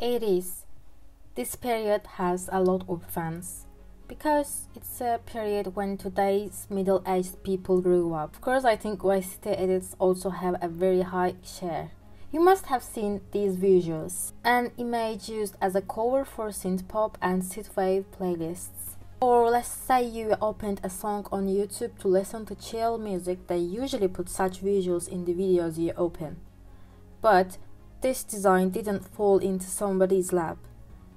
80s. This period has a lot of fans because it's a period when today's middle-aged people grew up. Of course, I think YCT edits also have a very high share. You must have seen these visuals. An image used as a cover for synthpop and synthwave playlists. Or let's say you opened a song on YouTube to listen to chill music, they usually put such visuals in the videos you open. But this design didn't fall into somebody's lap.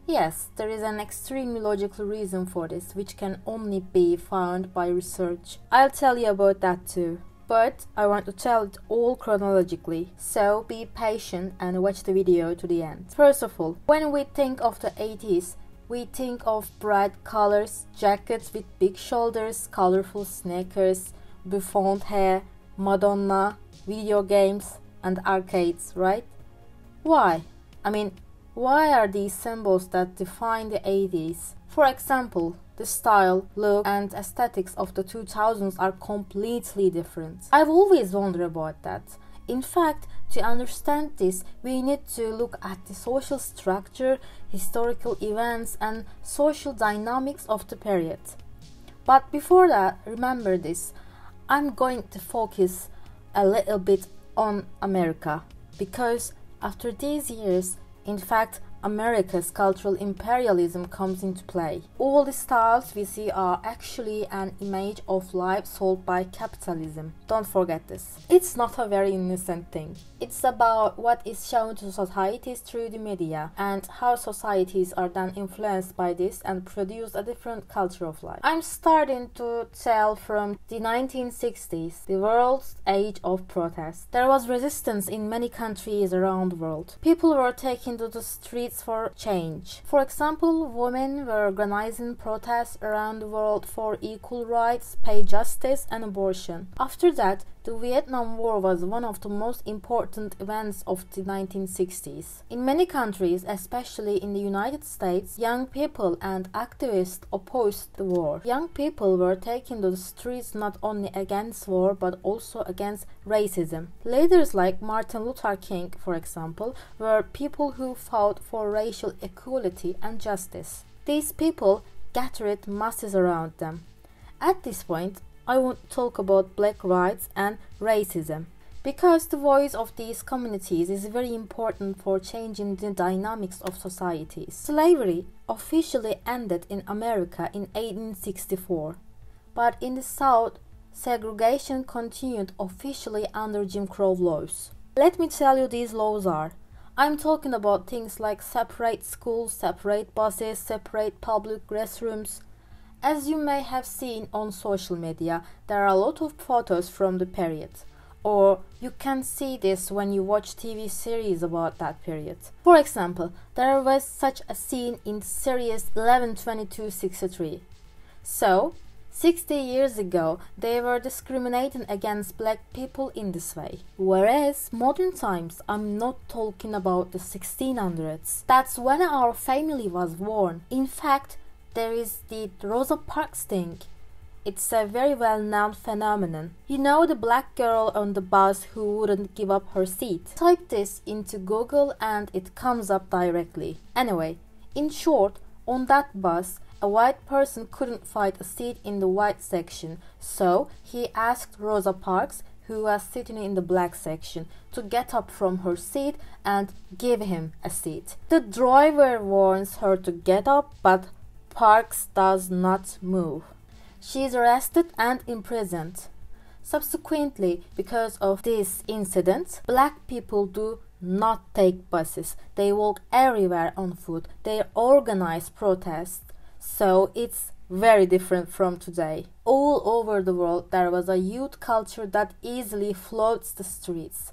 Yes, there is an extremely logical reason for this, which can only be found by research. I'll tell you about that too. But I want to tell it all chronologically, so be patient and watch the video to the end. First of all, when we think of the 80s, we think of bright colors, jackets with big shoulders, colorful sneakers, bouffant hair, Madonna, video games, and arcades, right? Why? Why are these symbols that define the 80s? For example, the style, look, and aesthetics of the 2000s are completely different. I've always wondered about that. In fact, to understand this, we need to look at the social structure, historical events, and social dynamics of the period. But before that, remember this, I'm going to focus a little bit on America, because after these years, in fact, America's cultural imperialism comes into play. All the styles we see are actually an image of life sold by capitalism. Don't forget this. It's not a very innocent thing. It's about what is shown to societies through the media and how societies are then influenced by this and produce a different culture of life. I'm starting to tell from the 1960s, the world's age of protest. There was resistance in many countries around the world. People were taken to the streets for change. For example, women were organizing protests around the world for equal rights, pay justice, and abortion. After that, the Vietnam War was one of the most important events of the 1960s. In many countries, especially in the United States, young people and activists opposed the war. Young people were taken to the streets not only against war but also against racism. Leaders like Martin Luther King, for example, were people who fought for racial equality and justice. These people gathered masses around them. At this point, I want to talk about black rights and racism, because the voice of these communities is very important for changing the dynamics of societies. Slavery officially ended in America in 1864, but in the South, segregation continued officially under Jim Crow laws. Let me tell you these laws are. I'm talking about things like separate schools, separate buses, separate public restrooms. As you may have seen on social media, there are a lot of photos from the period. Or you can see this when you watch TV series about that period. For example, there was such a scene in series 11/22/63. So, 60 years ago, they were discriminating against black people in this way. Whereas modern times, I'm not talking about the 1600s. That's when our family was born. In fact, there is the Rosa Parks thing. It's a very well-known phenomenon. You know, the black girl on the bus who wouldn't give up her seat. Type this into Google and it comes up directly. Anyway, in short, on that bus, a white person couldn't find a seat in the white section, so he asked Rosa Parks, who was sitting in the black section, to get up from her seat and give him a seat. The driver warns her to get up, but Parks does not move. She is arrested and imprisoned. Subsequently, because of this incident, black people do not take buses. They walk everywhere on foot. They organize protests. So it's very different from today. All over the world, there was a youth culture that easily floats the streets.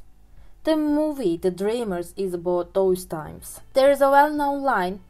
The movie The Dreamers is about those times. There is a well-known line,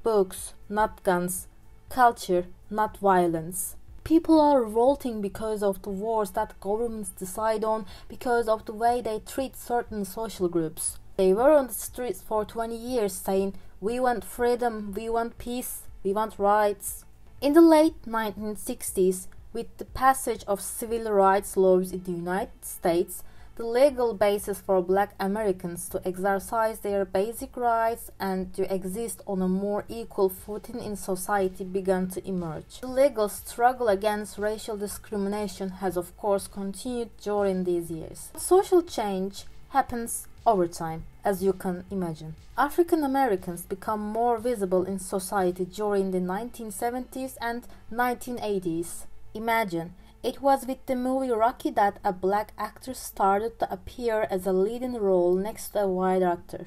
books, not guns, culture, not violence. People are revolting because of the wars that governments decide on, because of the way they treat certain social groups. They were on the streets for 20 years saying, we want freedom, we want peace, we want rights. In the late 1960s, with the passage of civil rights laws in the United States, the legal basis for Black Americans to exercise their basic rights and to exist on a more equal footing in society began to emerge. The legal struggle against racial discrimination has of course continued during these years. Social change happens over time, as you can imagine. African Americans become more visible in society during the 1970s and 1980s. Imagine, it was with the movie Rocky that a black actor started to appear as a leading role next to a white actor.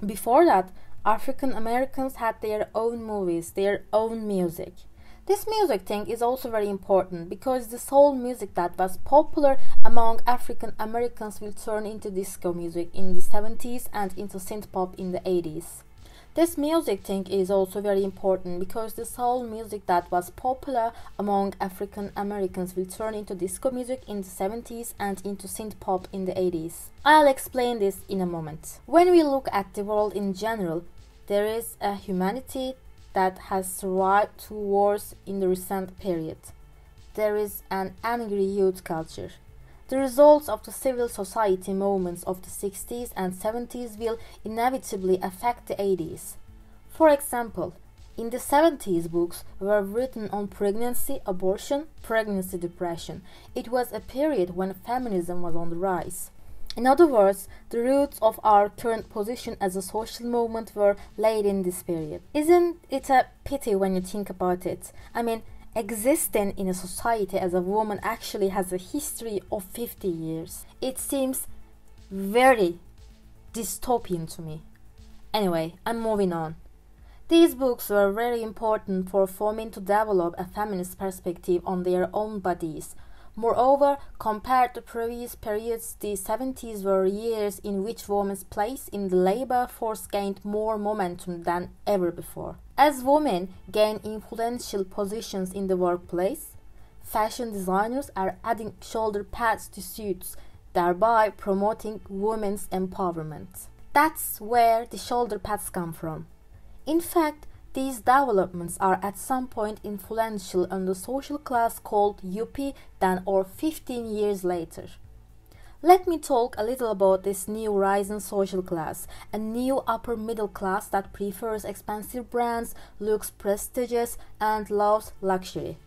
Before that, African Americans had their own movies, their own music. This music thing is also very important because the soul music that was popular among African Americans will turn into disco music in the 70s and into synth pop in the 80s. This music thing is also very important because the soul music that was popular among African Americans will turn into disco music in the 70s and into synth pop in the 80s. I'll explain this in a moment. When we look at the world in general, there is a humanity that has survived 2 wars in the recent period. There is an angry youth culture. The results of the civil society movements of the 60s and 70s will inevitably affect the 80s. For example, in the 70s, books were written on pregnancy, abortion, pregnancy depression. It was a period when feminism was on the rise. In other words, the roots of our current position as a social movement were laid in this period. Isn't it a pity when you think about it? I mean, existing in a society as a woman actually has a history of 50 years. It seems very dystopian to me. Anyway, I'm moving on. These books were very important for women to develop a feminist perspective on their own bodies. Moreover, compared to previous periods, the 70s were years in which women's place in the labor force gained more momentum than ever before. As women gain influential positions in the workplace, fashion designers are adding shoulder pads to suits, thereby promoting women's empowerment. That's where the shoulder pads come from. In fact, these developments are at some point influential on the social class called yuppie than or 15 years later. Let me talk a little about this new rising social class, a new upper middle class that prefers expensive brands, looks prestigious, and loves luxury.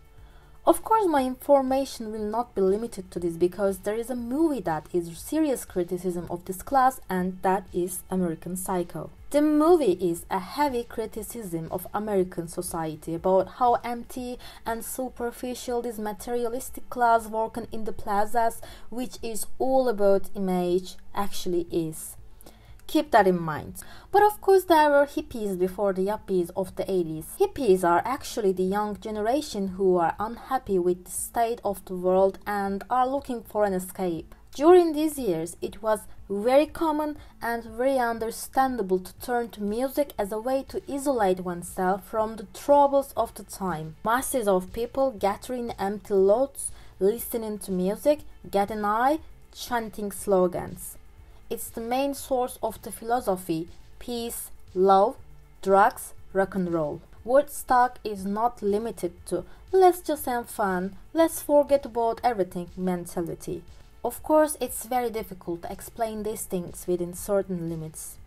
Of course, my information will not be limited to this because there is a movie that is serious criticism of this class, and that is American Psycho. The movie is a heavy criticism of American society about how empty and superficial this materialistic class working in the plazas, which is all about image, actually is. Keep that in mind. But of course there were hippies before the yuppies of the 80s. Hippies are actually the young generation who are unhappy with the state of the world and are looking for an escape. During these years, it was very common and very understandable to turn to music as a way to isolate oneself from the troubles of the time. Masses of people gathering empty lots, listening to music, getting high, chanting slogans. It's the main source of the philosophy, peace, love, drugs, rock and roll. Woodstock is not limited to let's just have fun, let's forget about everything mentality. Of course, it's very difficult to explain these things within certain limits.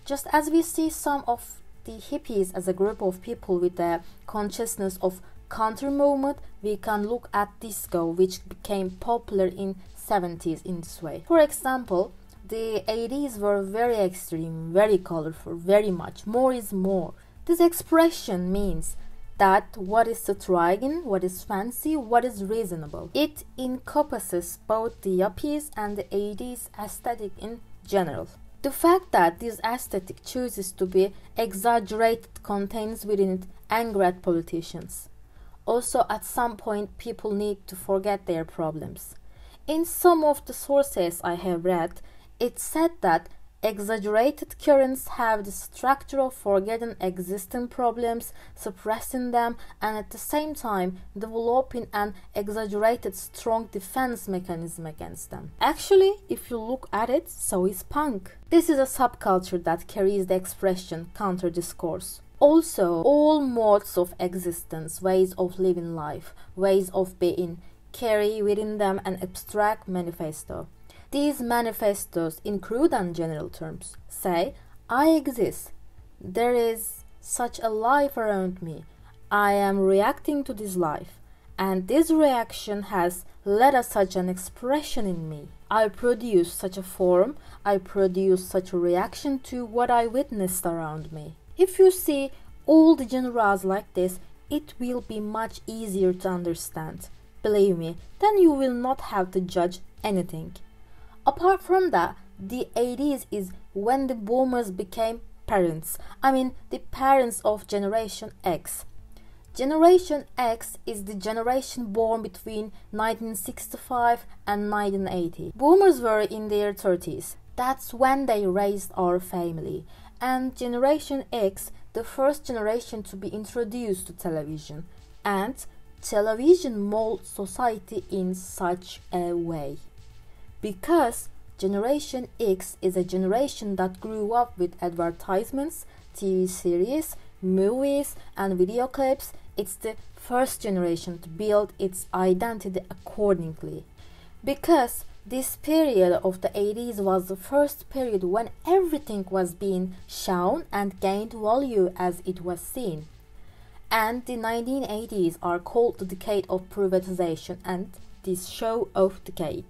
Just as we see some of the hippies as a group of people with a consciousness of counter movement, we can look at disco, which became popular in 70s in this way. For example, the 80s were very extreme, very colorful, very much. More is more. This expression means that what is striking, what is fancy, what is reasonable. It encompasses both the yuppies and the 80s aesthetic in general. The fact that this aesthetic chooses to be exaggerated contains within it anger at politicians. Also, at some point, people need to forget their problems. In some of the sources I have read, it said that exaggerated currents have the structure of forgetting existing problems, suppressing them, and at the same time developing an exaggerated strong defense mechanism against them. Actually, if you look at it, so is punk. This is a subculture that carries the expression counter-discourse. Also, all modes of existence, ways of living life, ways of being, carry within them an abstract manifesto. These manifestos, in crude and general terms, say, I exist. There is such a life around me. I am reacting to this life, and this reaction has led to such an expression in me. I produce such a form, I produce such a reaction to what I witnessed around me. If you see all the genres like this, it will be much easier to understand. Believe me, then you will not have to judge anything. Apart from that, the 80s is when the boomers became parents. I mean, the parents of Generation X. Generation X is the generation born between 1965 and 1980. Boomers were in their 30s. That's when they raised our family. And Generation X, the first generation to be introduced to television. And television molds society in such a way. Because Generation X is a generation that grew up with advertisements, TV series, movies, and video clips. It's the first generation to build its identity accordingly. Because this period of the 80s was the first period when everything was being shown and gained value as it was seen. And the 1980s are called the decade of privatization and the show-off decade.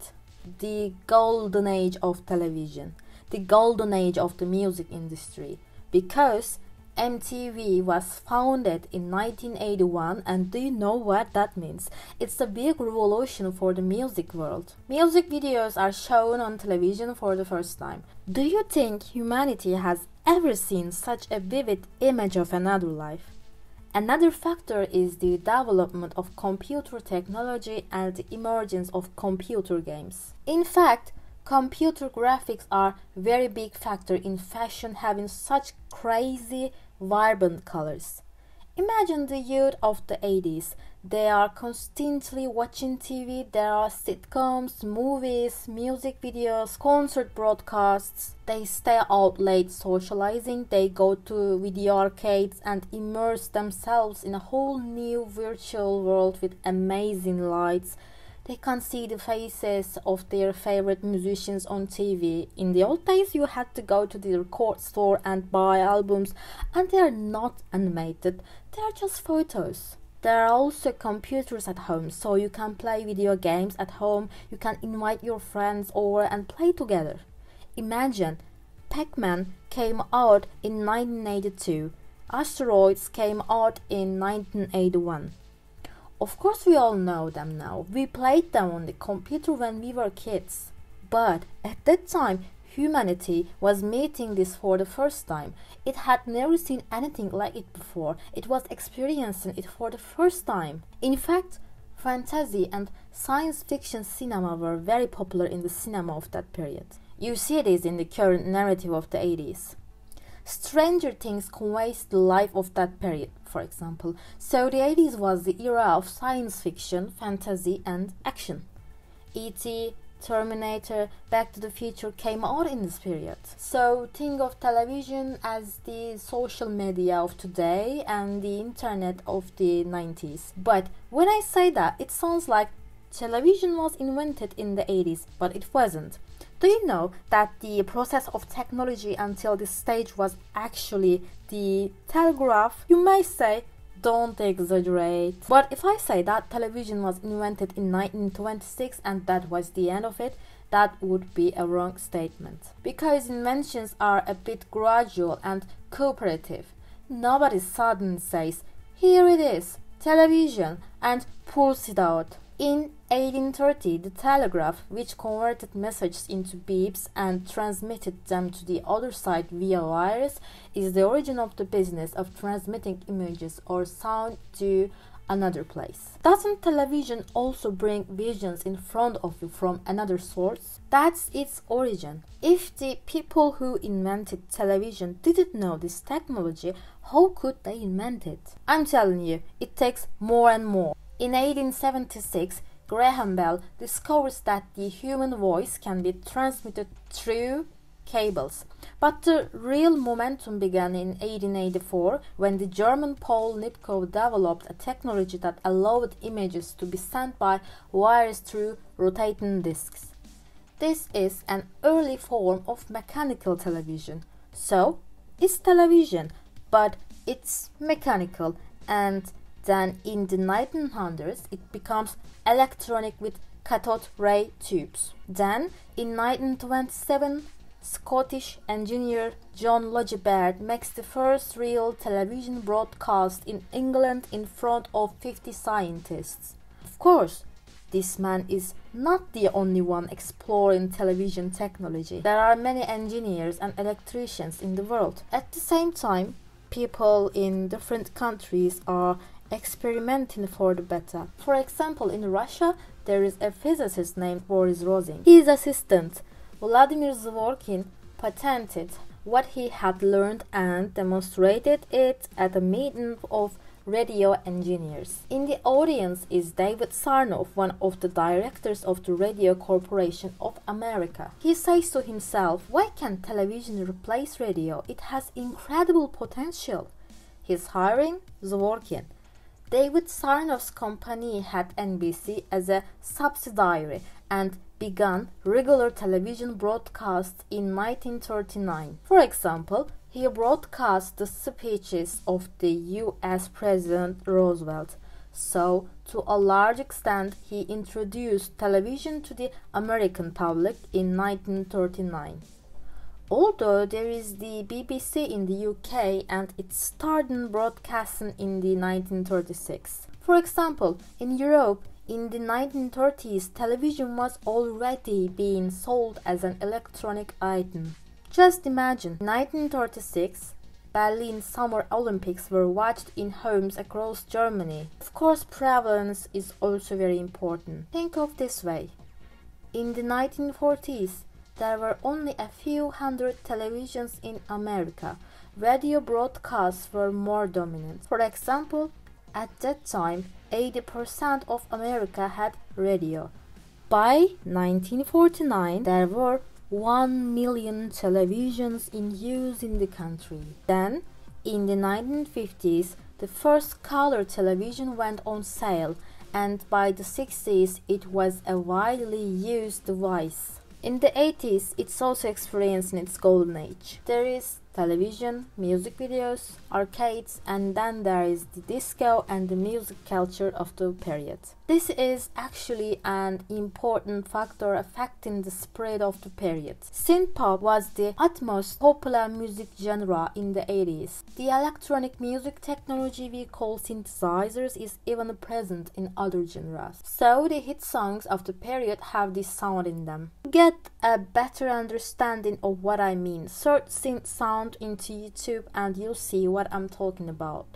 The golden age of television, the golden age of the music industry, because MTV was founded in 1981, and do you know what that means? It's a big revolution for the music world. Music videos are shown on television for the first time. Do you think humanity has ever seen such a vivid image of another life? Another factor is the development of computer technology and the emergence of computer games. In fact, computer graphics are a very big factor in fashion, having such crazy, vibrant colors. Imagine the youth of the 80s. They are constantly watching TV. There are sitcoms, movies, music videos, concert broadcasts. They stay out late socializing. They go to video arcades and immerse themselves in a whole new virtual world with amazing lights. They can see the faces of their favorite musicians on TV. In the old days, you had to go to the record store and buy albums, and they are not animated, they are just photos. There are also computers at home, so you can play video games at home. You can invite your friends over and play together. Imagine, Pac-Man came out in 1982. Asteroids came out in 1981. Of course, we all know them now. We played them on the computer when we were kids. But at that time, humanity was meeting this for the first time. It had never seen anything like it before. It was experiencing it for the first time. In fact, fantasy and science fiction cinema were very popular in the cinema of that period. You see this in the current narrative of the 80s. Stranger Things conveys the life of that period, for example. So the 80s was the era of science fiction, fantasy, and action. E.T., Terminator, Back to the Future came out in this period. So think of television as the social media of today and the internet of the 90s. But when I say that, it sounds like television was invented in the 80s, but it wasn't. Do you know that the process of technology until this stage was actually the telegraph? You may say, don't exaggerate. But if I say that television was invented in 1926 and that was the end of it, that would be a wrong statement. Because inventions are a bit gradual and cooperative. Nobody suddenly says, here it is, television, and pulls it out. In 1830, the telegraph, which converted messages into beeps and transmitted them to the other side via wires, is the origin of the business of transmitting images or sound to another place. Doesn't television also bring visions in front of you from another source? That's its origin. If the people who invented television didn't know this technology, how could they invent it? I'm telling you, it takes more and more. In 1876, Graham Bell discovers that the human voice can be transmitted through cables. But the real momentum began in 1884 when the German Paul Nipkow developed a technology that allowed images to be sent by wires through rotating discs. This is an early form of mechanical television. So, it's television, but it's mechanical, and then in the 1900s it becomes electronic with cathode ray tubes. Then in 1927, Scottish engineer John Logie Baird makes the first real television broadcast in England in front of 50 scientists. Of course, this man is not the only one exploring television technology. There are many engineers and electricians in the world. At the same time, people in different countries are experimenting for the better. For example, in Russia, there is a physicist named Boris Rosing. His assistant, Vladimir Zworykin, patented what he had learned and demonstrated it at a meeting of radio engineers. In the audience is David Sarnoff, one of the directors of the Radio Corporation of America. He says to himself, "Why can't television replace radio? It has incredible potential." He's hiring Zworykin. David Sarnoff's company had NBC as a subsidiary and began regular television broadcasts in 1939. For example, he broadcast the speeches of the U.S. President Roosevelt. So, to a large extent, he introduced television to the American public in 1939. Although there is the BBC in the UK and it started broadcasting in the 1936. For example, in Europe, in the 1930s, television was already being sold as an electronic item. Just imagine, 1936, Berlin Summer Olympics were watched in homes across Germany. Of course, prevalence is also very important. Think of this way. In the 1940s, there were only a few hundred televisions in America. Radio broadcasts were more dominant. For example, at that time, 80% of America had radio. By 1949, there were 1 million televisions in use in the country. Then, in the 1950s, the first color television went on sale, and by the 60s, it was a widely used device. In the 80s, it's also experiencing its golden age. There is television, music videos, arcades, and then there is the disco and the music culture of the period. This is actually an important factor affecting the spread of the period. Synthpop was the utmost popular music genre in the 80s. The electronic music technology we call synthesizers is even present in other genres. So the hit songs of the period have this sound in them. To get a better understanding of what I mean, search synth sound into YouTube and you'll see what I'm talking about,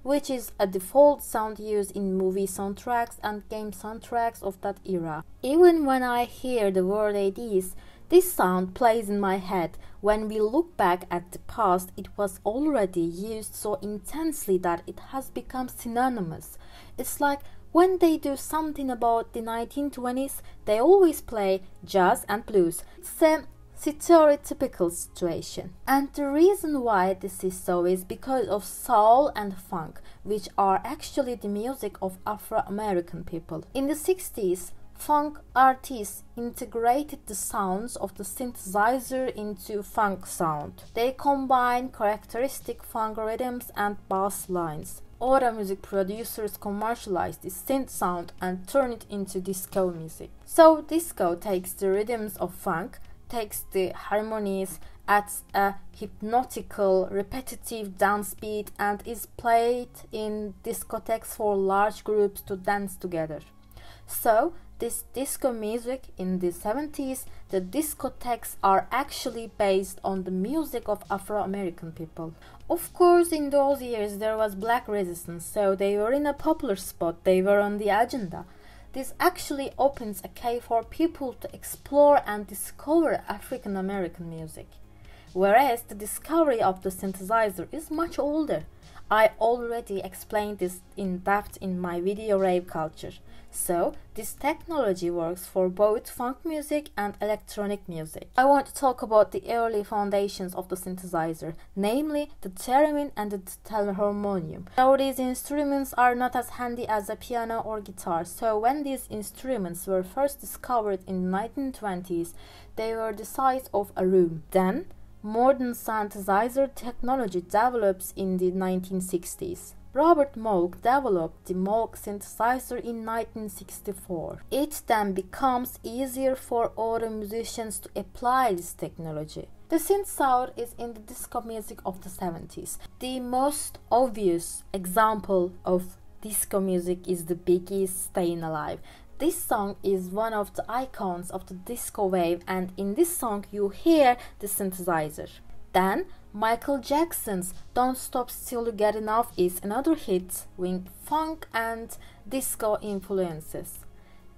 which is a default sound used in movie soundtracks and game soundtracks of that era. Even when I hear the word 80s, this sound plays in my head. When we look back at the past, it was already used so intensely that it has become synonymous. It's like when they do something about the 1920s, they always play jazz and blues. It's a stereotypical situation. And the reason why this is so is because of soul and funk, which are actually the music of Afro-American people. In the 60s, funk artists integrated the sounds of the synthesizer into funk sound. They combine characteristic funk rhythms and bass lines. Other music producers commercialize this synth sound and turn it into disco music. So disco takes the rhythms of funk, takes the harmonies, adds a hypnotical, repetitive dance beat and is played in discotheques for large groups to dance together. So this disco music in the 70s, the discotheques are actually based on the music of Afro-American people. Of course, in those years there was black resistance, so they were in a popular spot, they were on the agenda. This actually opens a key for people to explore and discover African American music. Whereas the discovery of the synthesizer is much older. I already explained this in depth in my video Rave Culture. So, this technology works for both funk music and electronic music. I want to talk about the early foundations of the synthesizer, namely the theremin and the telharmonium. Though these instruments are not as handy as a piano or guitar, so when these instruments were first discovered in the 1920s, they were the size of a room. Then, modern synthesizer technology develops in the 1960s. Robert Moog developed the Moog synthesizer in 1964. It then becomes easier for other musicians to apply this technology. The synth sound is in the disco music of the 70s. The most obvious example of disco music is the Biggie's Stayin' Alive. This song is one of the icons of the disco wave, and in this song you hear the synthesizer. Then, Michael Jackson's Don't Stop Till You Get Enough is another hit with funk and disco influences.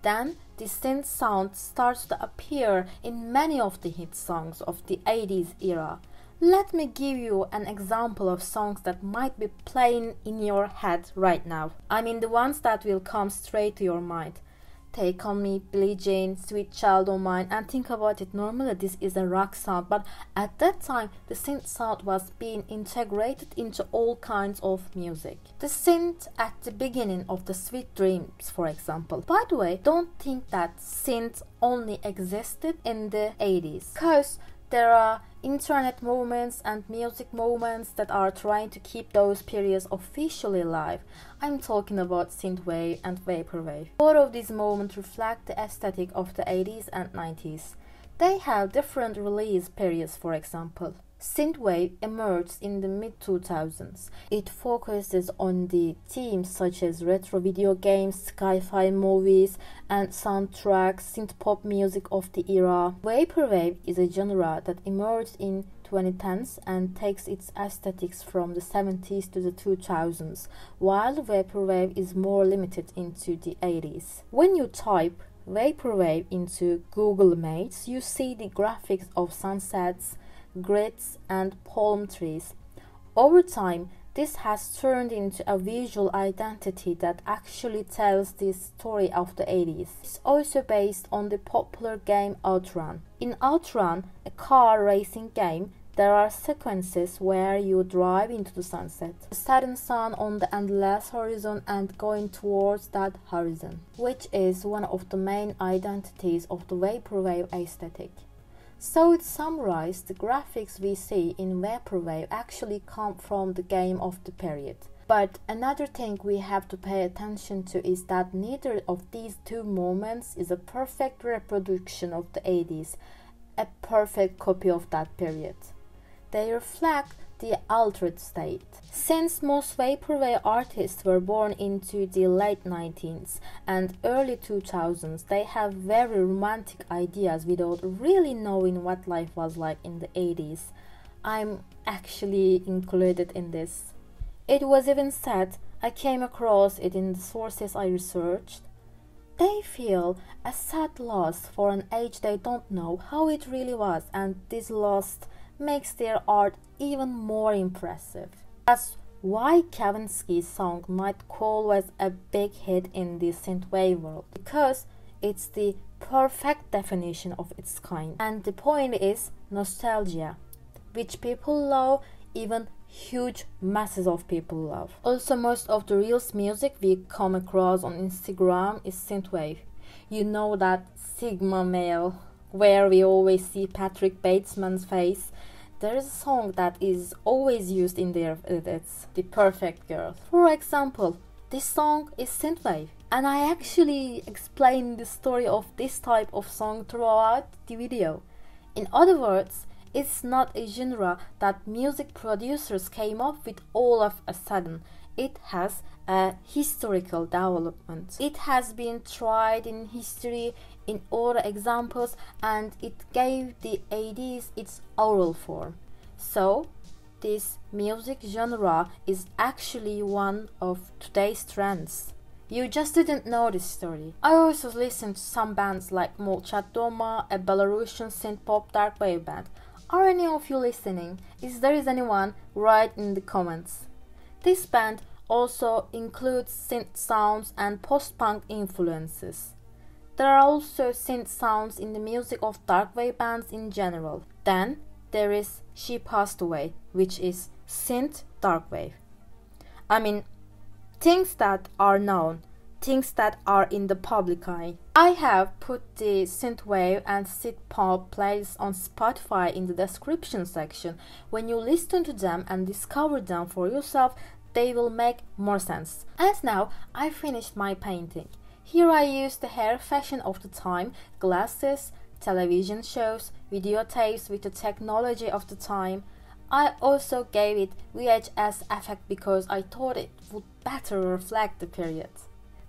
Then, the synth sound starts to appear in many of the hit songs of the 80s era. Let me give you an example of songs that might be playing in your head right now. I mean the ones that will come straight to your mind. Take On Me, Billie Jean, Sweet Child O' Mine, and think about it, normally this is a rock sound, but at that time the synth sound was being integrated into all kinds of music. The synth at the beginning of the Sweet Dreams, for example. By the way, don't think that synth only existed in the 80s, because there are internet movements and music movements that are trying to keep those periods officially alive. I'm talking about synthwave and vaporwave. Both of these movements reflect the aesthetic of the 80s and 90s. They have different release periods, for example. Synthwave emerged in the mid-2000s. It focuses on the themes such as retro video games, sci-fi movies, and soundtracks, synth-pop music of the era. Vaporwave is a genre that emerged in 2010s and takes its aesthetics from the 70s to the 2000s, while vaporwave is more limited into the 80s. When you type vaporwave into Google Images, you see the graphics of sunsets, grids, and palm trees. Over time, this has turned into a visual identity that actually tells the story of the 80s. It's also based on the popular game Outrun. In Outrun, a car racing game, there are sequences where you drive into the sunset, the setting sun on the endless horizon and going towards that horizon, which is one of the main identities of the vaporwave aesthetic. So to summarize, the graphics we see in vaporwave actually come from the game of the period. But another thing we have to pay attention to is that neither of these two moments is a perfect reproduction of the 80s, a perfect copy of that period. They reflect the altered state. Since most vaporwave artists were born into the late 19th and early 2000s, they have very romantic ideas without really knowing what life was like in the 80s. I'm actually included in this. It was even said, I came across it in the sources I researched, they feel a sad loss for an age they don't know how it really was, and this loss makes their art even more impressive. That's why Kavinsky's song Night Call was a big hit in the synthwave world, because it's the perfect definition of its kind. And the point is nostalgia, which people love, even huge masses of people love. Also, most of the reels music we come across on Instagram is synthwave. You know that Sigma male where we always see Patrick Batesman's face. There is a song that is always used in their edits, The Perfect Girl. For example, this song is synthwave, and I actually explain the story of this type of song throughout the video. In other words, it's not a genre that music producers came up with all of a sudden. It has a historical development. It has been tried in history in other examples, and it gave the 80s its oral form. So, this music genre is actually one of today's trends. You just didn't know this story. I also listened to some bands like Molchat Doma, a Belarusian synth-pop dark wave band. Are any of you listening? If there is anyone, write in the comments. This band also includes synth sounds and post-punk influences. There are also synth sounds in the music of darkwave bands in general. Then there is She Passed Away, which is synth darkwave. I mean, things that are known, things that are in the public eye. I have put the synthwave and synthpop playlists on Spotify in the description section. When you listen to them and discover them for yourself, they will make more sense. And now I finished my painting. Here I used the hair fashion of the time, glasses, television shows, videotapes with the technology of the time. I also gave it VHS effect because I thought it would better reflect the period.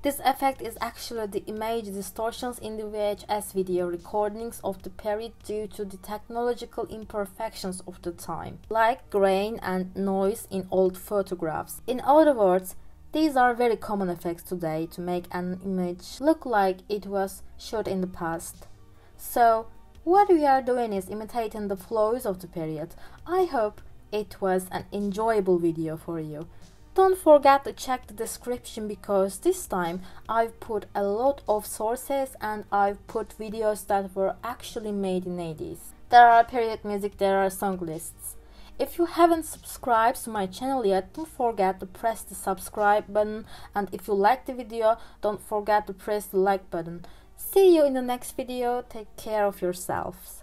This effect is actually the image distortions in the VHS video recordings of the period due to the technological imperfections of the time, like grain and noise in old photographs. In other words, these are very common effects today to make an image look like it was shot in the past. So, what we are doing is imitating the flows of the period. I hope it was an enjoyable video for you. Don't forget to check the description because this time I've put a lot of sources and I've put videos that were actually made in 80s. There are period music, there are song lists. If you haven't subscribed to my channel yet, don't forget to press the subscribe button, and if you like the video, don't forget to press the like button. See you in the next video. Take care of yourselves.